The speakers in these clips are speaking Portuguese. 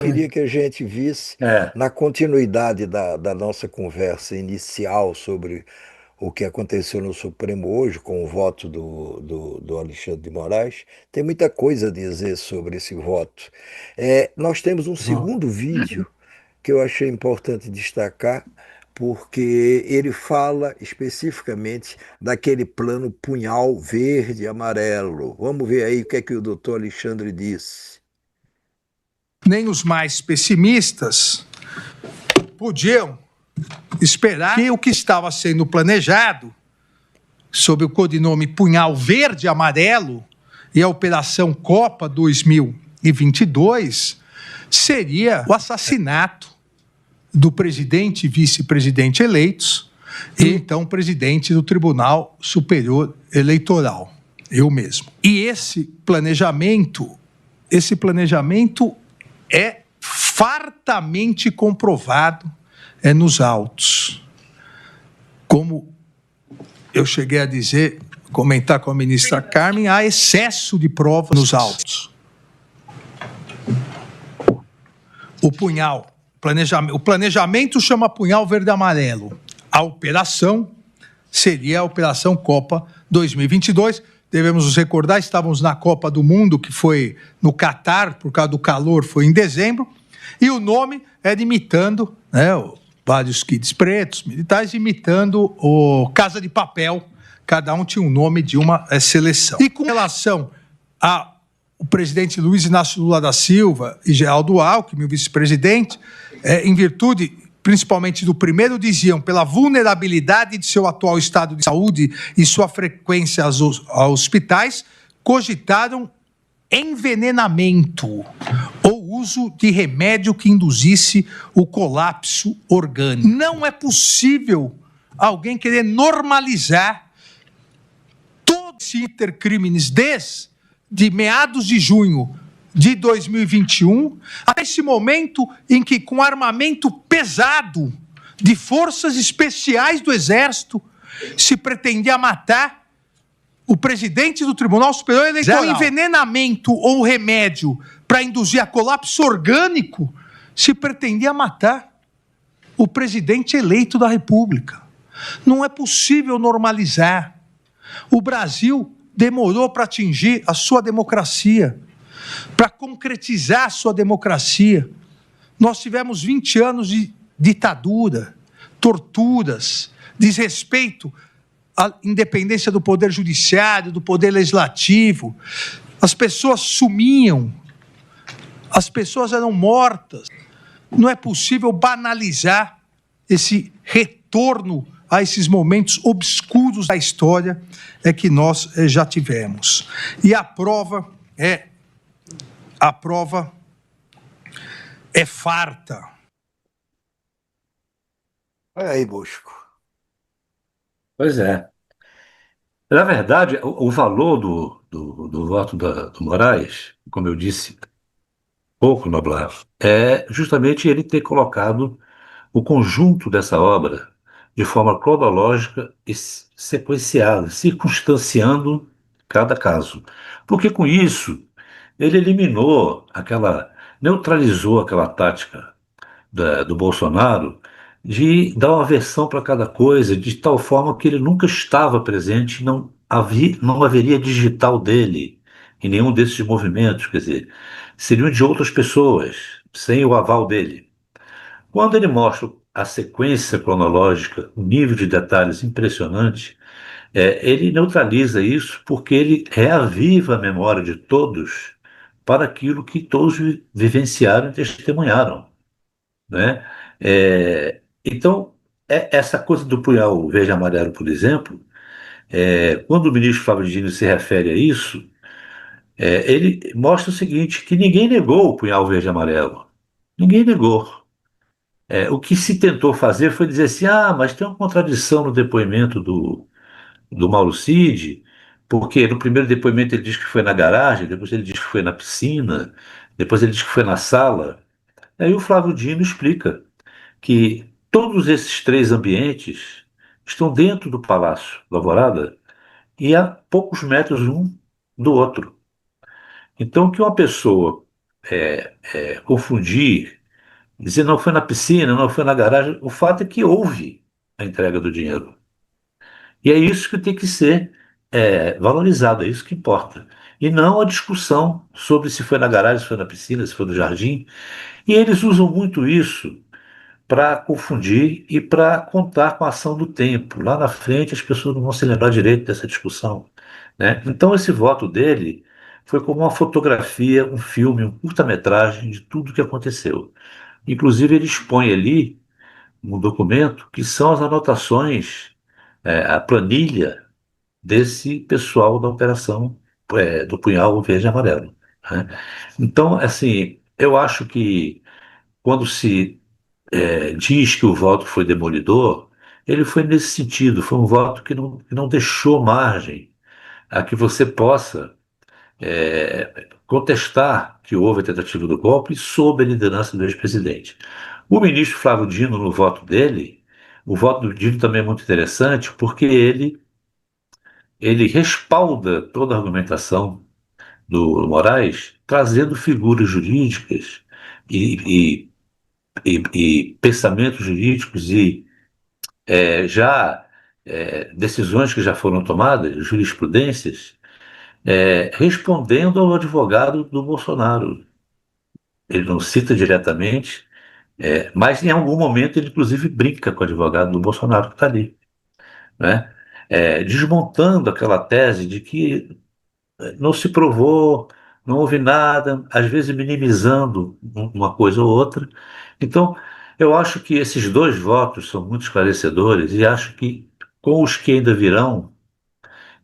Queria que a gente visse, É, na continuidade da nossa conversa inicial sobre o que aconteceu no Supremo hoje, com o voto do Alexandre de Moraes, tem muita coisa a dizer sobre esse voto. Nós temos um segundo vídeo que eu achei importante destacar, porque ele fala especificamente daquele plano punhal verde e amarelo. Vamos ver aí o que é que o doutor Alexandre disse. Nem os mais pessimistas podiam esperar que o que estava sendo planejado, sob o codinome Punhal Verde e Amarelo, e a Operação Copa 2022, seria o assassinato do presidente e vice-presidente eleitos e então presidente do Tribunal Superior Eleitoral, eu mesmo. E esse planejamento é fartamente comprovado nos autos. Como eu cheguei a dizer, comentar com a ministra Carmen, há excesso de provas nos autos. O planejamento chama punhal verde e amarelo. A operação seria a Operação Copa 2022. Devemos nos recordar, estávamos na Copa do Mundo, que foi no Catar, por causa do calor, foi em dezembro, e o nome era imitando, vários kids pretos, militares, imitando o Casa de Papel, cada um tinha um nome de uma seleção. E com relação ao presidente Luiz Inácio Lula da Silva e Geraldo Alckmin, o vice-presidente, em virtude principalmente do primeiro, diziam, pela vulnerabilidade de seu atual estado de saúde e sua frequência aos hospitais, cogitaram envenenamento ou uso de remédio que induzisse o colapso orgânico. Não é possível alguém querer normalizar todo esse intercrimes desde meados de junho de 2021, até esse momento em que, com armamento pesado de forças especiais do Exército, se pretendia matar o presidente do Tribunal Superior Eleitoral. Com envenenamento ou remédio para induzir a colapso orgânico, se pretendia matar o presidente eleito da República. Não é possível normalizar. O Brasil demorou para atingir a sua democracia, para concretizar a sua democracia. Nós tivemos 20 anos de ditadura, torturas, desrespeito à independência do poder judiciário, do poder legislativo. As pessoas sumiam, as pessoas eram mortas. Não é possível banalizar esse retorno a esses momentos obscuros da história que nós já tivemos. E a prova é farta. Olha aí, Bosco. pois é. Na verdade, o valor do voto do Moraes, como eu disse pouco, Noblar, é justamente ele ter colocado o conjunto dessa obra de forma cronológica e sequenciada, circunstanciando cada caso. Porque com isso, ele neutralizou aquela tática do Bolsonaro de dar uma versão para cada coisa, de tal forma que ele nunca estava presente, não haveria digital dele em nenhum desses movimentos, quer dizer, seriam de outras pessoas, sem o aval dele. Quando ele mostra a sequência cronológica, o nível de detalhes impressionante, ele neutraliza isso porque ele reaviva a memória de todos para aquilo que todos vivenciaram e testemunharam, né? Então, essa coisa do punhal verde e amarelo, por exemplo, quando o ministro Flávio Dino se refere a isso, ele mostra o seguinte, que ninguém negou o punhal verde e amarelo. Ninguém negou. O que se tentou fazer foi dizer assim, mas tem uma contradição no depoimento do Mauro Cid, porque no primeiro depoimento ele diz que foi na garagem, depois ele diz que foi na piscina, depois ele diz que foi na sala. Aí o Flávio Dino explica que todos esses três ambientes estão dentro do Palácio da Alvorada e a poucos metros um do outro. Então, que uma pessoa confundir, dizer não foi na piscina, não foi na garagem. O fato é que houve a entrega do dinheiro. E é isso que tem que ser valorizado, é isso que importa. E não a discussão sobre se foi na garagem, se foi na piscina, se foi no jardim. E eles usam muito isso para confundir e para contar com a ação do tempo. Lá na frente as pessoas não vão se lembrar direito dessa discussão, né? Então esse voto dele foi como uma fotografia, um filme, um curta-metragem de tudo que aconteceu. Inclusive ele expõe ali um documento que são as anotações, a planilha desse pessoal da operação do Punhal Verde e Amarelo, né? Então, assim, eu acho que quando se diz que o voto foi demolidor, ele foi nesse sentido, foi um voto que não deixou margem a que você possa contestar que houve a tentativa do golpe sob a liderança do ex-presidente. O ministro Flávio Dino, no voto dele, o voto do Dino também é muito interessante, porque ele respalda toda a argumentação do Moraes, trazendo figuras jurídicas e, e pensamentos jurídicos e já decisões que já foram tomadas, jurisprudências, respondendo ao advogado do Bolsonaro. Ele não cita diretamente, mas em algum momento ele inclusive brinca com o advogado do Bolsonaro que está ali, né? Desmontando aquela tese de que não se provou, não houve nada, às vezes minimizando uma coisa ou outra. Então, eu acho que esses dois votos são muito esclarecedores e acho que com os que ainda virão,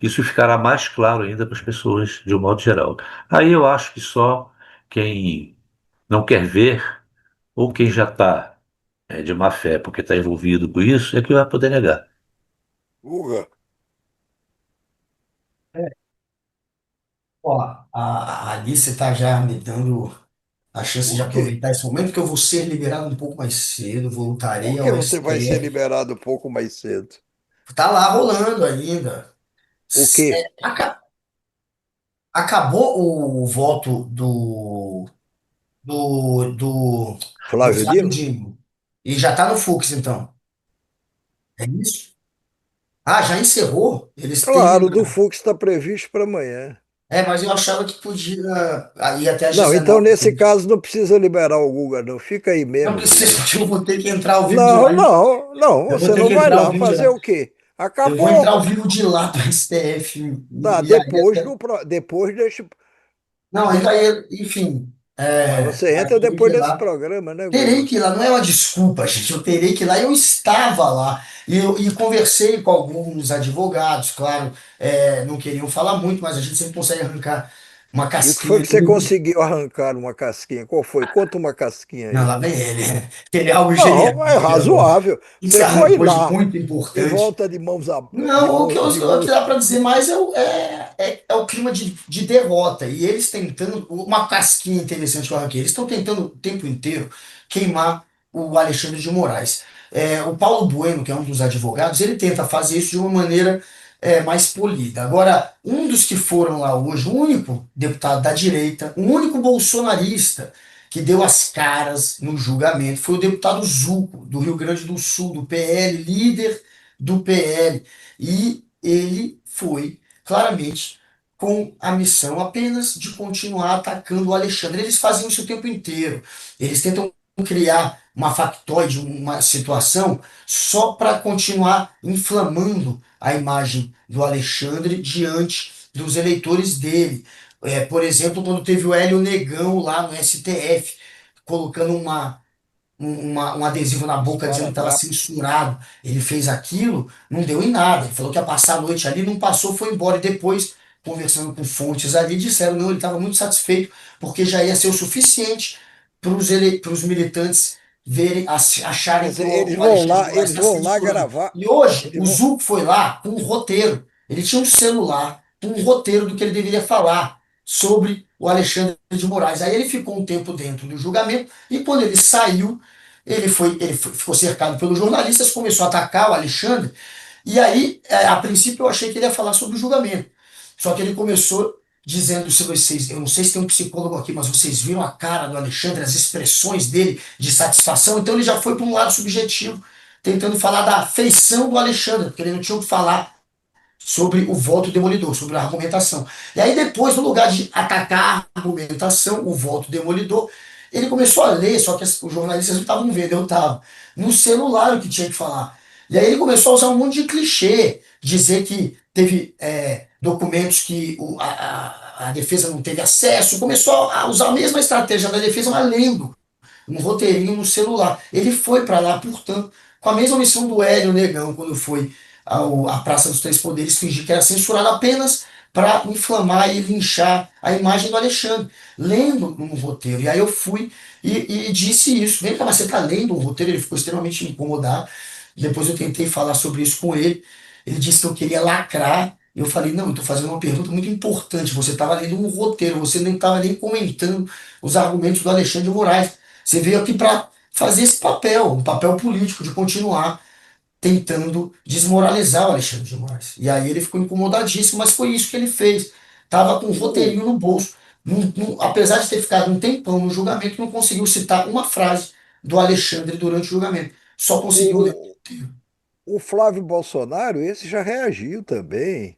isso ficará mais claro ainda para as pessoas de um modo geral. Aí eu acho que só quem não quer ver ou quem já está de má fé porque está envolvido com isso é que vai poder negar. Guga, Ó, a Alice está já me dando a chance de por quê? aproveitar esse momento, que eu vou ser liberado um pouco mais cedo, Por voltarei que ao você vai ser STF. liberado um pouco mais cedo? Tá lá rolando ainda. O quê? Acabou o voto do, do, do Flávio Flávio Dino? Dino. E já tá no Fux, então. É isso? Ah, já encerrou? Eles Claro, do terminaram. Fux está previsto para amanhã. É, mas eu achava que podia ir até às Não, então 19. nesse caso não precisa liberar o Guga, não. Fica aí Não mesmo, precisa, Guga. porque eu vou ter que entrar ao vivo de Não, lá. não, não, Eu vou você ter não que vai entrar ao lá vivo de fazer lá. o quê? Eu vou entrar ao Acabou. vivo de lá do STF. Tá, E aí até. depois deixa. Não, ainda aí, enfim. Mas você Aí entra terei que depois ir desse lá. programa, né, Terei Guga? que ir lá, não é uma desculpa, gente. Eu terei que ir lá. Eu estava lá e conversei com alguns advogados, claro, não queriam falar muito, mas a gente sempre consegue arrancar uma E o que foi casquinha que ali você do. conseguiu arrancar uma casquinha? Qual foi? Conta uma casquinha Não, aí. lá vem ele. Ele é algo Não, é generoso. O razoável. que você Você foi arrancou de lá muito e importante? volta de mãos a, Não, de o que dá mãos. para dizer mais é o clima de derrota. E eles tentando. Uma casquinha interessante que eu arranquei. Eles estão tentando o tempo inteiro queimar o Alexandre de Moraes. O Paulo Bueno, que é um dos advogados, ele tenta fazer isso de uma maneira mais polida. Agora, um dos que foram lá hoje, o único deputado da direita, o único bolsonarista que deu as caras no julgamento foi o deputado Zuco, do Rio Grande do Sul, do PL, líder do PL. E ele foi claramente com a missão apenas de continuar atacando o Alexandre. Eles faziam isso o tempo inteiro. Eles tentam criar uma factoide, uma situação, só para continuar inflamando a imagem do Alexandre diante dos eleitores dele. Por exemplo, quando teve o Hélio Negão lá no STF, colocando um adesivo na boca dizendo que estava Esparadrapo. censurado. Ele fez aquilo, não deu em nada. Ele falou que ia passar a noite ali, não passou, foi embora. E depois, conversando com fontes ali, disseram não, ele estava muito satisfeito, porque já ia ser o suficiente para os militantes verem, acharem Mas que o Alexandre de Moraes eles está vão lá censurando. gravar. E hoje, Eles o vão, Zuco foi lá com um roteiro. Ele tinha um celular com um roteiro do que ele deveria falar sobre o Alexandre de Moraes. Aí ele ficou um tempo dentro do julgamento e quando ele saiu, ficou cercado pelos jornalistas, começou a atacar o Alexandre. E aí, a princípio, eu achei que ele ia falar sobre o julgamento. Só que ele começou dizendo se vocês, eu não sei se tem um psicólogo aqui, mas vocês viram a cara do Alexandre, as expressões dele de satisfação, então ele já foi para um lado subjetivo, tentando falar da afeição do Alexandre, porque ele não tinha o que falar sobre o voto demolidor, sobre a argumentação. E aí depois, no lugar de atacar a argumentação, o voto demolidor, ele começou a ler, só que os jornalistas não estavam vendo, eu estava no celular o que tinha que falar. E aí ele começou a usar um monte de clichê, dizer que teve documentos que a defesa não teve acesso, começou a usar a mesma estratégia da defesa, mas lendo um roteirinho no celular. Ele foi para lá, portanto, com a mesma missão do Hélio Negão, quando foi à Praça dos Três Poderes, fingir que era censurado apenas para inflamar e linchar a imagem do Alexandre, lendo um roteiro. E aí eu fui e disse isso. Vem cá, mas você está lendo um roteiro? Ele ficou extremamente incomodado. Depois eu tentei falar sobre isso com ele. Ele disse que eu queria lacrar. Eu falei, não, eu estou fazendo uma pergunta muito importante. Você estava lendo um roteiro, você nem estava nem comentando os argumentos do Alexandre de Moraes. Você veio aqui para fazer esse papel, um papel político, de continuar tentando desmoralizar o Alexandre de Moraes. E aí ele ficou incomodadíssimo, mas foi isso que ele fez. Tava com um O, roteirinho no bolso. Apesar de ter ficado um tempão no julgamento, não conseguiu citar uma frase do Alexandre durante o julgamento. Só conseguiu ler o o, roteiro. o Flávio Bolsonaro, esse já reagiu também.